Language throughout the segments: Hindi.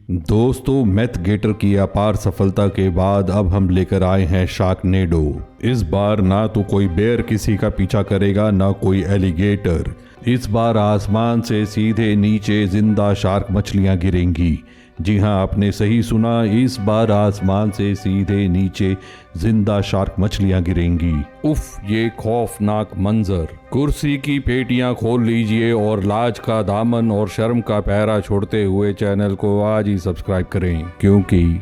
दोस्तों, मैथ गेटर की अपार सफलता के बाद अब हम लेकर आए हैं शार्कनेडो। इस बार ना तो कोई बेयर किसी का पीछा करेगा, ना कोई एलिगेटर। इस बार आसमान से सीधे नीचे जिंदा शार्क मछलियां गिरेंगी। जी हां, आपने सही सुना, इस बार आसमान से सीधे नीचे जिंदा शार्क मछलियां गिरेंगी। उफ, ये खौफनाक मंजर। कुर्सी की पेटियां खोल लीजिए और लाज का दामन और शर्म का पहरा छोड़ते हुए चैनल को आज ही सब्सक्राइब करें, क्योंकि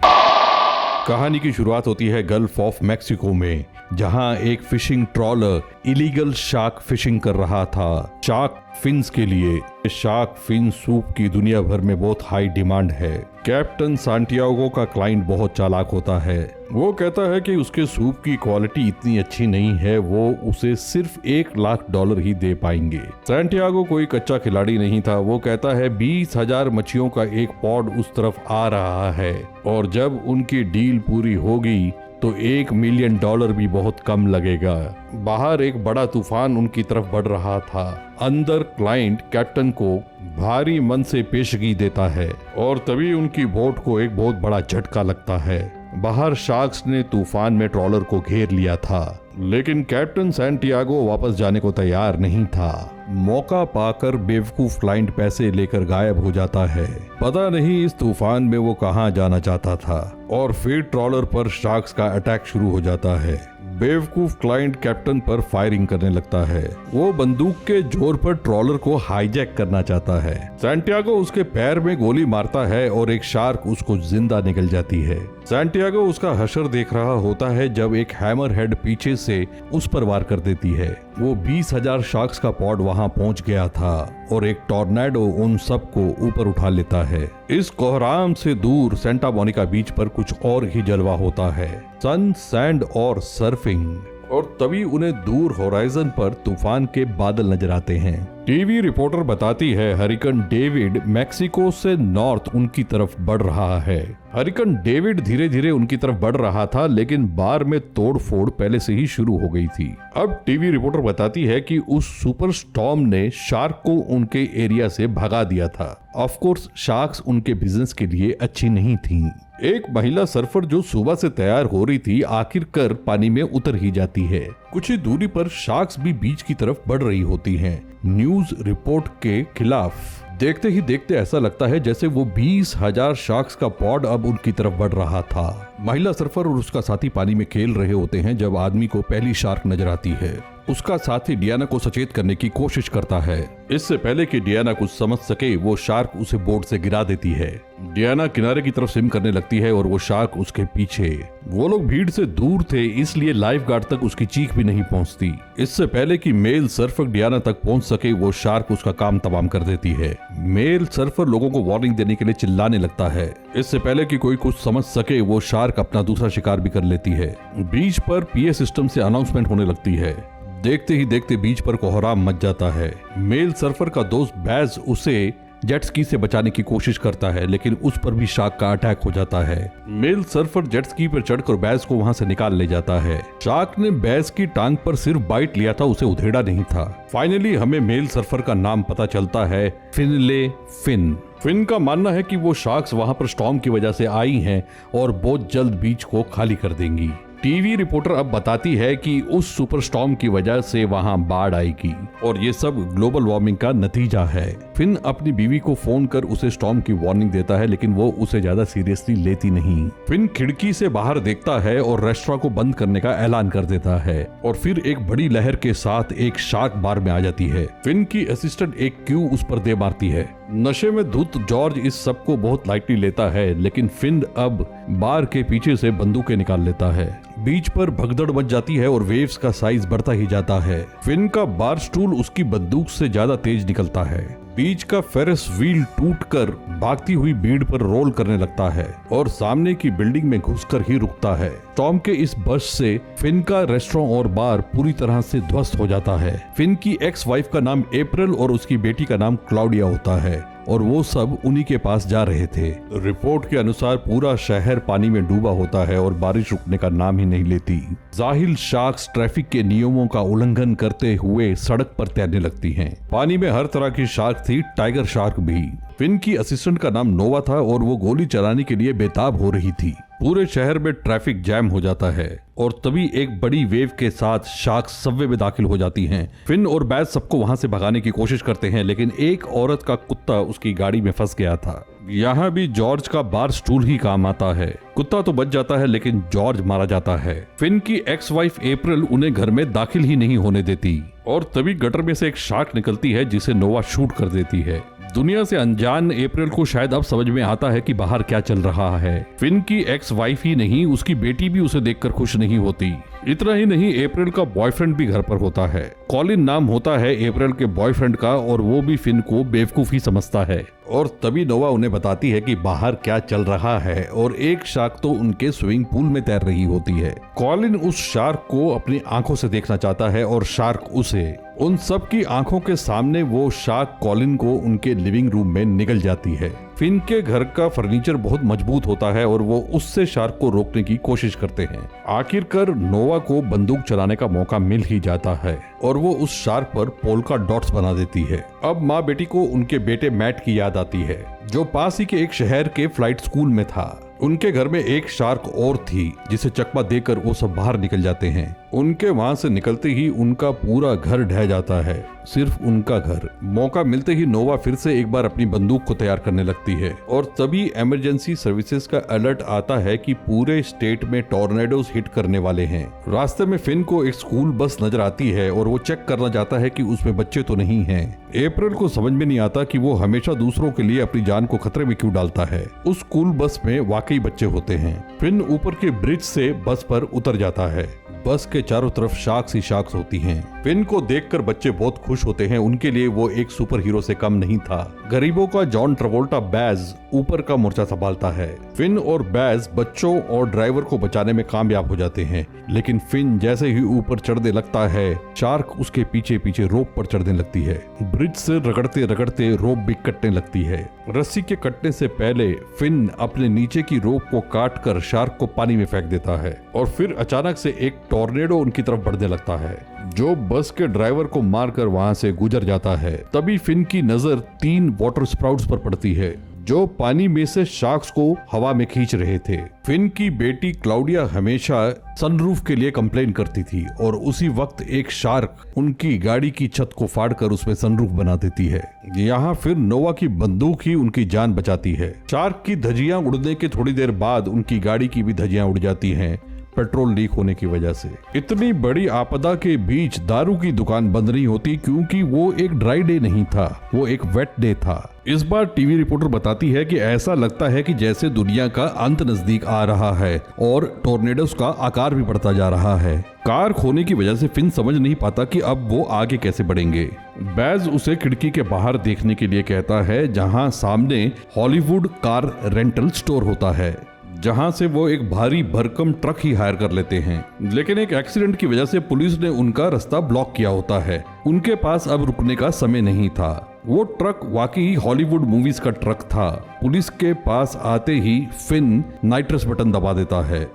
कहानी की शुरुआत होती है गल्फ ऑफ मैक्सिको में, जहां एक fishing trawler illegal shark fishing कर रहा था शार्क फिन्स के लिए। शार्क फिन सूप की दुनिया भर में बहुत हाई डिमांड है। कैप्टन सांटियागो का क्लाइंट बहुत चालाक होता है। वो कहता है कि उसके सूप की क्वालिटी इतनी अच्छी नहीं है, वो उसे सिर्फ $1 लाख ही दे पाएंगे। सांटियागो कोई कच्चा खिलाड़ी नहीं था। वो कहता है 20,000 मछलियों का एक पॉड उस तरफ आ रहा है और जब उनकी डील पूरी होगी तो $1 मिलियन भी बहुत कम लगेगा। बाहर एक बड़ा तूफान उनकी तरफ बढ़ रहा था। अंदर क्लाइंट कैप्टन को भारी मन से पेशगी देता है और तभी उनकी बोट को एक बहुत बड़ा झटका लगता है। बाहर शार्क्स ने तूफान में ट्रॉलर को घेर लिया था, लेकिन कैप्टन सैंटियागो वापस जाने को तैयार नहीं था। मौका पाकर बेवकूफ क्लाइंट पैसे लेकर गायब हो जाता है। पता नहीं इस तूफान में वो कहां जाना चाहता था। और फिर ट्रॉलर पर शार्क्स का अटैक शुरू हो जाता है। बेवकूफ क्लाइंट कैप्टन पर फायरिंग करने लगता है। वो बंदूक के जोर पर ट्रॉलर को हाईजैक करना चाहता है। सैंटियागो उसके पैर में गोली मारता है और एक शार्क उसको जिंदा निकल जाती है। सैंटियागो उसका हशर देख रहा होता है जब एक हैमर हेड पीछे से उस पर वार कर देती है। वो 20,000 शार्क्स का पॉड वहां पहुंच गया था और एक टॉर्नेडो उन सबको ऊपर उठा लेता है। इस कोहराम से दूर सेंटा मोनिका बीच पर कुछ और ही जलवा होता है, सन, सैंड और सर्फिंग। और तभी उन्हें दूर होराइजन पर तूफान के बादल नजर आते हैं। टीवी रिपोर्टर बताती है हरिकन डेविड मैक्सिको से नॉर्थ उनकी तरफ बढ़ रहा है। हरिकन डेविड धीरे धीरे उनकी तरफ बढ़ रहा था, लेकिन बार में तोड़फोड़ पहले से ही शुरू हो गई थी। अब टीवी रिपोर्टर बताती है कि उस सुपर स्टॉर्म ने शार्क को उनके एरिया से भगा दिया था। ऑफ कोर्स शार्क्स उनके बिजनेस के लिए अच्छी नहीं थी। एक महिला सर्फर जो सुबह से तैयार हो रही थी, आखिरकार पानी में उतर ही जाती है। कुछ ही दूरी पर शार्क्स भी बीच की तरफ बढ़ रही होती हैं, न्यूज रिपोर्ट के खिलाफ। देखते ही देखते ऐसा लगता है जैसे वो 20,000 शार्क्स का पॉड अब उनकी तरफ बढ़ रहा था। महिला सर्फर और उसका साथी पानी में खेल रहे होते हैं जब आदमी को पहली शार्क नजर आती है। उसका साथी डियाना को सचेत करने की कोशिश करता है। इससे पहले कि डियाना कुछ समझ सके, वो शार्क उसे बोट से गिरा देती है। डियाना किनारे की तरफ स्विम करने लगती है और वो शार्क उसके पीछे। वो लोग भीड़ से दूर थे, इसलिए लाइफ गार्ड तक उसकी चीख भी नहीं पहुंचती। इससे पहले कि मेल सर्फर डियाना तक पहुंच सके, वो शार्क उसका काम तमाम कर देती है। मेल सर्फर लोगों को वार्निंग देने के लिए चिल्लाने लगता है। इससे पहले कि कोई कुछ समझ सके, वो शार्क अपना दूसरा शिकार भी कर लेती है। बीच पर पीए सिस्टम से अनाउंसमेंट होने लगती है। देखते ही देखते बीच पर कोहराम मच जाता है। मेल सर्फर का दोस्त बैज उसे जेट स्की से बचाने की कोशिश करता है, लेकिन उस पर भी शार्क का अटैक हो जाता है। मेल सर्फर जेट स्की पर चढ़कर बैज को वहां से निकाल ले जाता है। शार्क ने बैज की टांग पर सिर्फ बाइट लिया था, उसे उधेड़ा नहीं था। फाइनली हमें मेल सर्फर का नाम पता चलता है, फिनले फिन। फिन का मानना है कि वो शार्क्स वहां पर स्टॉर्म की वजह से आई हैं और बहुत जल्द बीच को खाली कर देंगी। टीवी रिपोर्टर अब बताती है कि उस सुपर स्टॉर्म की वजह से वहां बाढ़ आएगी और ये सब ग्लोबल वार्मिंग का नतीजा है। फिन अपनी बीवी को फोन कर उसे स्टॉर्म की वार्निंग देता है, लेकिन वो उसे ज्यादा सीरियसली लेती नहीं। फिन खिड़की से बाहर देखता है और रेस्टोरेंट को बंद करने का ऐलान कर देता है और फिर एक बड़ी लहर के साथ एक शार्क बार में आ जाती है। फिन की असिस्टेंट एक क्यू उस पर दे मारती है। नशे में धुत जॉर्ज इस सब को बहुत लाइटली लेता है, लेकिन फिन अब बार के पीछे से बंदूकें निकाल लेता है। बीच पर भगदड़ मच जाती है और वेव्स का साइज बढ़ता ही जाता है। फिन का बार स्टूल उसकी बंदूक से ज्यादा तेज निकलता है। बीच का फेरिस व्हील टूटकर भागती हुई भीड़ पर रोल करने लगता है और सामने की बिल्डिंग में घुसकर ही रुकता है। टॉम के इस बस से फिन का रेस्टोरेंट और बार पूरी तरह से ध्वस्त हो जाता है। फिन की एक्स वाइफ का नाम अप्रैल और उसकी बेटी का नाम क्लाउडिया होता है। और वो सब उन्हीं के पास जा रहे थे। रिपोर्ट के अनुसार पूरा शहर पानी में डूबा होता है और बारिश रुकने का नाम ही नहीं लेती। जाहिल शार्क्स ट्रैफिक के नियमों का उल्लंघन करते हुए सड़क पर तैरने लगती हैं। पानी में हर तरह की शार्क थी, टाइगर शार्क भी। फिन की असिस्टेंट का नाम नोवा था और वो गोली चलाने के लिए बेताब हो रही थी। पूरे शहर में ट्रैफिक जैम हो जाता है और तभी एक बड़ी वेव के साथ शार्क्स सबवे में दाखिल हो जाती हैं। फिन और बैज सबको वहां से भगाने की कोशिश करते हैं, लेकिन एक औरत का कुत्ता उसकी गाड़ी में फंस गया था। यहाँ भी जॉर्ज का बार स्टूल ही काम आता है। कुत्ता तो बच जाता है लेकिन जॉर्ज मारा जाता है। फिन की एक्स वाइफ अप्रैल उन्हें घर में दाखिल ही नहीं होने देती और तभी गटर में से एक शार्क निकलती है जिसे नोवा शूट कर देती है। दुनिया से अनजान अप्रैल को शायद अब समझ में आता है कि बाहर क्या चल रहा है। फिन की एक्स वाइफ ही नहीं, उसकी बेटी भी उसे देखकर खुश नहीं होती। इतना ही नहीं, अप्रैल का बॉयफ्रेंड भी घर पर होता है। कॉलिन नाम होता है अप्रैल के बॉयफ्रेंड का और वो भी फिन को बेवकूफी समझता है। और तभी नोवा उन्हें बताती है कि बाहर क्या चल रहा है और एक शार्क तो उनके स्विमिंग पूल में तैर रही होती है। कॉलिन उस शार्क को अपनी आंखों से देखना चाहता है और शार्क उसे। उन सब की आंखों के सामने वो शार्क कॉलिन को उनके लिविंग रूम में निगल जाती है। फिन के घर का फर्नीचर बहुत मजबूत होता है और वो उससे शार्क को रोकने की कोशिश करते हैं। आखिरकार नोवा को बंदूक चलाने का मौका मिल ही जाता है और वो उस शार्क पर पोल्का डॉट्स बना देती है। अब माँ बेटी को उनके बेटे मैट की याद आती है जो पास ही के एक शहर के फ्लाइट स्कूल में था। उनके घर में एक शार्क और थी जिसे चकमा देकर वो सब बाहर निकल जाते हैं। उनके वहां से निकलते ही उनका पूरा घर ढह जाता है, सिर्फ उनका घर। मौका मिलते ही नोवा फिर से एक बार अपनी बंदूक को तैयार करने लगती है और तभी इमरजेंसी सर्विसेज का अलर्ट आता है कि पूरे स्टेट में टॉर्नेडोज हिट करने वाले हैं। रास्ते में फिन को एक स्कूल बस नजर आती है और वो चेक करना चाहता है कि उसमें बच्चे तो नहीं हैं। अप्रैल को समझ में नहीं आता कि वो हमेशा दूसरों के लिए अपनी जान को खतरे में क्यों डालता है। उस स्कूल बस में वाकई बच्चे होते हैं। फिन ऊपर के ब्रिज से बस पर उतर जाता है। बस के चारों तरफ शार्क्स ही शार्क्स होती हैं। फिन को देखकर बच्चे बहुत खुश होते हैं, उनके लिए वो एक सुपर हीरो से कम नहीं था। गरीबों का जॉन ट्रेवोल्टा बैज ऊपर का मोर्चा संभालता है। फिन और बैज बच्चों और ड्राइवर को बचाने में कामयाब हो जाते हैं, लेकिन फिन जैसे ही ऊपर चढ़ने लगता है शार्क उसके पीछे पीछे रोप पर चढ़ने लगती है। ब्रिज से रगड़ते रगड़ते रोप भी कटने लगती है। रस्सी के कटने से पहले फिन अपने नीचे की रोप को काट कर शार्क को पानी में फेंक देता है और फिर अचानक से एक टॉर्नेडो उनकी तरफ बढ़ने लगता है जो बस के ड्राइवर को मारकर वहां से गुजर जाता है। तभी फिन की नजर 3 वाटर स्प्राउट्स पर पड़ती है जो पानी में से शार्क्स को हवा में खींच रहे थे। फिन की बेटी क्लाउडिया हमेशा सनरूफ के लिए कंप्लेन करती थी और उसी वक्त एक शार्क उनकी गाड़ी की छत को फाड़कर उसमें सनरूफ बना देती है। यहाँ फिर नोवा की बंदूक ही उनकी जान बचाती है। शार्क की धज्जियां उड़ने के थोड़ी देर बाद उनकी गाड़ी की भी धज्जियां उड़ जाती हैं पेट्रोल लीक होने की वजह से। इतनी बड़ी आपदा के बीच दारू की दुकान बंद नहीं होती क्योंकि वो एक ड्राई डे नहीं था, वो एक वेट डे था। इस बार टीवी रिपोर्टर बताती है कि ऐसा लगता है कि जैसे दुनिया का अंत नजदीक आ रहा है और टॉर्नेडोस का आकार भी बढ़ता जा रहा है। कार खोने की वजह से फिन समझ नहीं पाता कि अब वो आगे कैसे बढ़ेंगे। बैज उसे खिड़की के बाहर देखने के लिए कहता है जहां सामने हॉलीवुड कार रेंटल स्टोर होता है, जहां से वो एक भारी भरकम ट्रक ही हायर कर लेते हैं। लेकिन एक एक्सीडेंट की वजह से पुलिस ने उनका रास्ता ब्लॉक किया होता है। उनके पास अब रुकने का समय नहीं था। वो ट्रक वाकई हॉलीवुड मूवीज का ट्रक था। पुलिस के पास आते ही फिन नाइट्रस बटन दबा देता है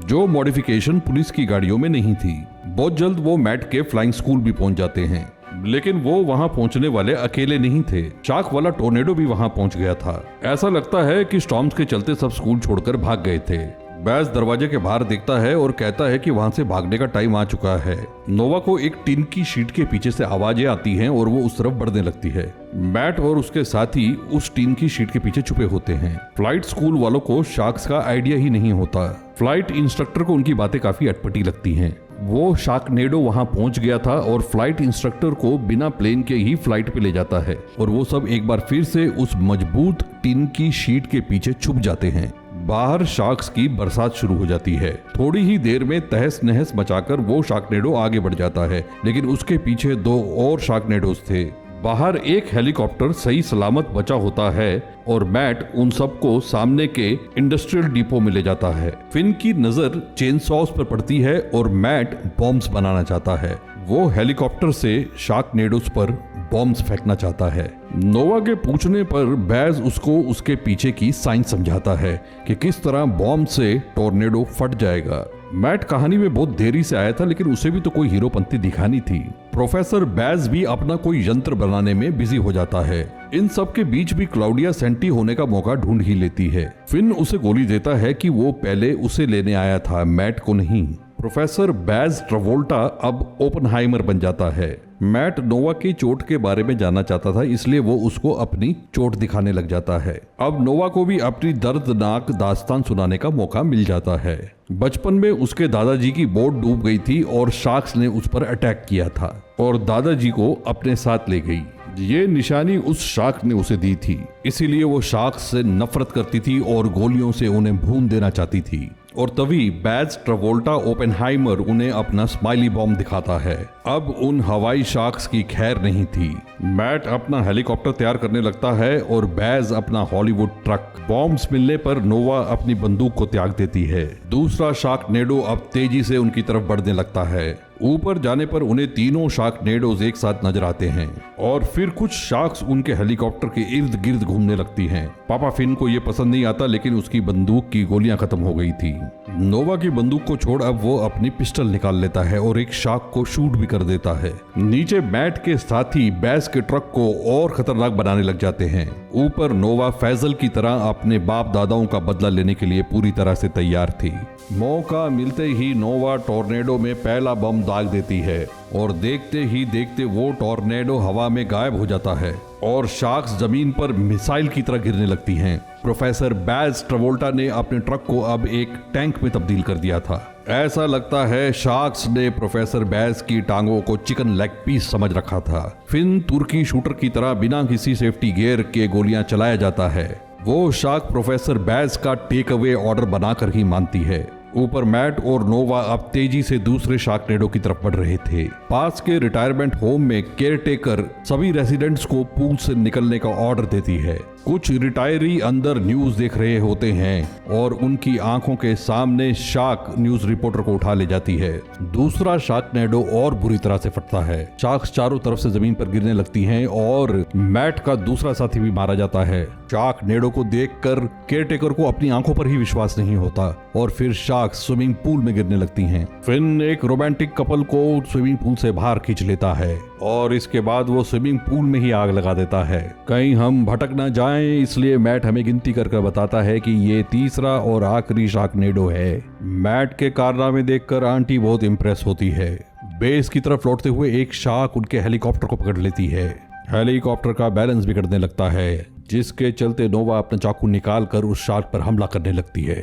जो मॉडिफिकेशन पुलिस की गाड़ियों में नहीं थी। बहुत जल्द वो मैट के फ्लाइंग स्कूल भी पहुंच जाते हैं, लेकिन वो वहां पहुंचने वाले अकेले नहीं थे। शार्क वाला टोर्नेडो भी वहां पहुंच गया था। ऐसा लगता है कि स्टॉर्म्स के चलते सब स्कूल छोड़कर भाग गए थे। बैज दरवाजे के बाहर देखता है और कहता है कि वहां से भागने का टाइम आ चुका है। नोवा को एक टिन की शीट के पीछे से आवाजें आती हैं और वो उस तरफ बढ़ने लगती है। मैट और उसके साथी उस टिन की शीट के पीछे छुपे होते हैं। फ्लाइट स्कूल वालों को शार्क्स का आइडिया ही नहीं होता। फ्लाइट इंस्ट्रक्टर को उनकी बातें काफी अटपटी लगती हैं। वो शार्कनेडो वहां पहुंच गया था और फ्लाइट इंस्ट्रक्टर को बिना प्लेन के ही फ्लाइट पे ले जाता है और वो सब एक बार फिर से उस मजबूत टिन की शीट के पीछे छुप जाते हैं। बाहर शार्क्स की बरसात शुरू हो जाती है। थोड़ी ही देर में तहस नहस मचाकर वो शार्कनेडो आगे बढ़ जाता है, लेकिन उसके पीछे 2 और शार्कनेडोस थे। बाहर एक हेलीकॉप्टर सही सलामत बचा होता है और मैट उन सबको सामने के इंडस्ट्रियल डिपो में ले जाता है। फिन की नजर चेनसॉस पर पड़ती है और मैट बॉम्ब्स बनाना चाहता है। वो हेलीकॉप्टर से शार्कनेडोस पर बॉम्ब्स फेंकना चाहता है, नोवा के पूछने पर बैज उसको उसके पीछे की साइंस समझाता है कि किस तरह बॉम्ब से टोर्नेडो फट जाएगा। मैट कहानी में बहुत देरी से आया था, लेकिन उसे भी तो कोई हीरोपंती दिखानी थी। प्रोफेसर बैज भी अपना कोई यंत्र बनाने में बिजी हो जाता है। इन सब के बीच भी क्लाउडिया सेंटी होने का मौका ढूंढ ही लेती है। फिन उसे गोली देता है कि वो पहले उसे लेने आया था, मैट को नहीं। प्रोफेसर बैज ट्रावोल्टा अब ओपनहाइमर बन जाता है। मैट नोवा की चोट के बारे में जानना चाहता था, इसलिए वो उसको अपनी चोट दिखाने लग जाता है। अब नोवा को भी अपनी दर्दनाक दास्तान सुनाने का मौका मिल जाता है। बचपन में उसके दादाजी की बोट डूब गई थी और शार्क्स ने उस पर अटैक किया था और दादाजी को अपने साथ ले गई। ये निशानी उस शार्क ने उसे दी थी, इसीलिए वो शार्क्स से नफरत करती थी और गोलियों से उन्हें भून देना चाहती थी। और तभी बैज ट्रावोल्टा ओपेनहाइमर उन्हें अपना स्माइली बॉम्ब दिखाता है। अब उन हवाई शार्क्स की खैर नहीं थी। मैट अपना हेलीकॉप्टर तैयार करने लगता है और बैज अपना हॉलीवुड ट्रक। बॉम्ब्स मिलने पर नोवा अपनी बंदूक को त्याग देती है। दूसरा शार्कनेडो अब तेजी से उनकी तरफ बढ़ने लगता है। ऊपर जाने पर उन्हें तीनों शार्कनेडोज एक साथ नजर आते हैं और फिर कुछ शार्क्स उनके हेलीकॉप्टर के इर्द गिर्द घूमने लगती हैं। पापा फिन को यह पसंद नहीं आता, लेकिन उसकी बंदूक की गोलियां खत्म हो गई थी। नोवा की बंदूक को छोड़ अब वो अपनी पिस्टल निकाल लेता है और एक शार्क को शूट भी कर देता है। नीचे मैट के साथी बैज के ट्रक को और खतरनाक बनाने लग जाते हैं। ऊपर नोवा फैजल की तरह अपने बाप दादाओं का बदला लेने के लिए पूरी तरह से तैयार थी। मौका मिलते ही नोवा टोर्नेडो में पहला बम दाग देती है और देखते ही देखते वो टोर्नेडो हवा में गायब हो जाता है और शार्क्स जमीन पर मिसाइल की तरह गिरने लगती हैं। प्रोफेसर बैज ट्रावोल्टा ने अपने ट्रक को अब एक टैंक में तब्दील कर दिया था। ऐसा लगता है शार्क्स ने प्रोफेसर बैज की टांगों को चिकन लेग पीस समझ रखा था। फिन तुर्की शूटर की तरह बिना किसी सेफ्टी गियर के गोलियां चलाया जाता है। वो शार्क प्रोफेसर बैज का टेक अवे ऑर्डर बनाकर ही मानती है। ऊपर मैट और नोवा अब तेजी से दूसरे शार्कनेडो की तरफ बढ़ रहे थे। पास के रिटायरमेंट होम में केयरटेकर सभी रेसिडेंट्स को पूल से निकलने का ऑर्डर देती है। कुछ रिटायरी अंदर न्यूज देख रहे होते हैं और उनकी आंखों के सामने शार्क न्यूज रिपोर्टर को उठा ले जाती है। दूसरा शार्कनेडो और बुरी तरह से फटता है। शार्क्स चारों तरफ से जमीन पर गिरने लगती हैं और मैट का दूसरा साथी भी मारा जाता है। शार्कनेडो को देखकर केयरटेकर को अपनी आंखों पर ही विश्वास नहीं होता और फिर शार्क्स स्विमिंग पूल में गिरने लगती हैं। फिन एक रोमांटिक कपल को स्विमिंग पूल से बाहर खींच लेता है और इसके बाद वो स्विमिंग पूल में ही आग लगा देता है। कहीं हम भटक न जाएं, इसलिए मैट हमें गिनती कर बताता है कि ये तीसरा और आखिरी शार्कनेडो है। मैट के कारनामे देखकर आंटी बहुत इंप्रेस होती है। बेस की तरफ लौटते हुए एक शार्क उनके हेलीकॉप्टर को पकड़ लेती है। हेलीकॉप्टर का बैलेंस बिगड़ने लगता है, जिसके चलते नोवा अपना चाकू निकाल कर उस शार्क पर हमला करने लगती है,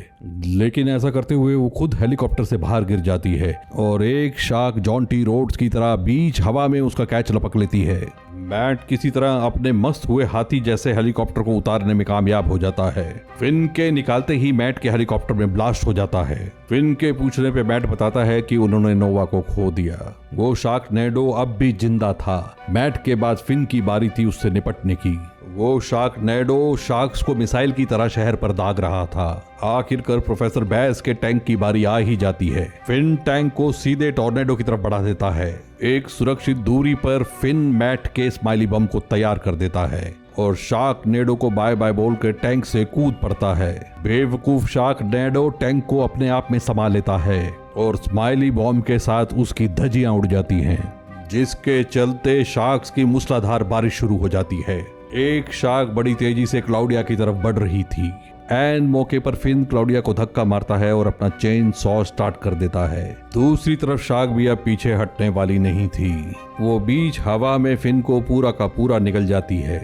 लेकिन ऐसा करते हुए वो खुद हेलीकॉप्टर से बाहर गिर जाती है और एक शार्क जॉन्टी रोड्स की तरह बीच हवा में उसका कैच लपक लेती है। मैट किसी तरह अपने मस्त हुए हाथी जैसे हेलीकॉप्टर को उतारने में कामयाब हो जाता है। फिन के निकालते ही मैट के हेलीकॉप्टर में ब्लास्ट हो जाता है। फिन के पूछने पे मैट बताता है कि उन्होंने नोवा को खो दिया। वो शार्कनेडो अब भी जिंदा था। मैट के बाद फिन की बारी थी उससे निपटने की। वो शार्कनेडो शार्क्स को मिसाइल की तरह शहर पर दाग रहा था। आखिरकार प्रोफेसर बैज के टैंक की बारी आ ही जाती है। फिन टैंक को सीधे टोर्नेडो की तरफ बढ़ा देता है। एक सुरक्षित दूरी पर फिन मैट के स्माइली बम को तैयार कर देता है और शार्कनेडो को बाय बाय बोल कर टैंक से कूद पड़ता है। बेवकूफ शार्कनेडो टैंक को अपने आप में समा लेता है और स्माइली बॉम्ब के साथ उसकी धज्जियां उड़ जाती हैं, जिसके चलते शार्क्स की मूसलाधार बारिश शुरू हो जाती है। एक शार्क बड़ी तेजी से क्लाउडिया की तरफ बढ़ रही थी। एन मौके पर फिन क्लाउडिया को धक्का मारता है और अपना चेन सॉ स्टार्ट कर देता है। दूसरी तरफ शार्क भी अब पीछे हटने वाली नहीं थी। वो बीच हवा में फिन को पूरा का पूरा निगल जाती है।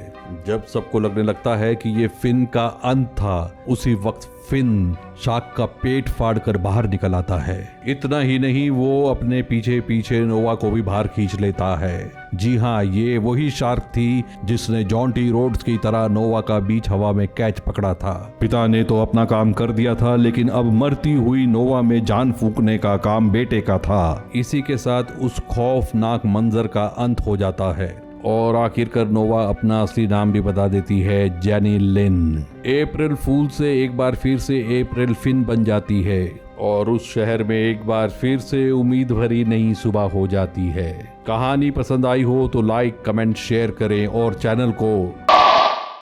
जब सबको लगने लगता है कि ये फिन का अंत था, उसी वक्त फिन शार्क का पेट फाड़ कर बाहर निकल आता है। इतना ही नहीं, वो अपने पीछे पीछे नोवा को भी बाहर खींच लेता है। जी हाँ, ये वही शार्क थी जिसने जॉन्टी रोड्स की तरह नोवा का बीच हवा में कैच पकड़ा था। पिता ने तो अपना काम कर दिया था, लेकिन अब मरती हुई नोवा में जान फूंकने का काम बेटे का था। इसी के साथ उस खौफनाक मंजर का अंत हो जाता है और आखिरकार नोवा अपना असली नाम भी बता देती है, जेनी लिन। अप्रैल फूल से एक बार फिर से अप्रैल फिन बन जाती है और उस शहर में एक बार फिर से उम्मीद भरी नई सुबह हो जाती है। कहानी पसंद आई हो तो लाइक कमेंट शेयर करें और चैनल को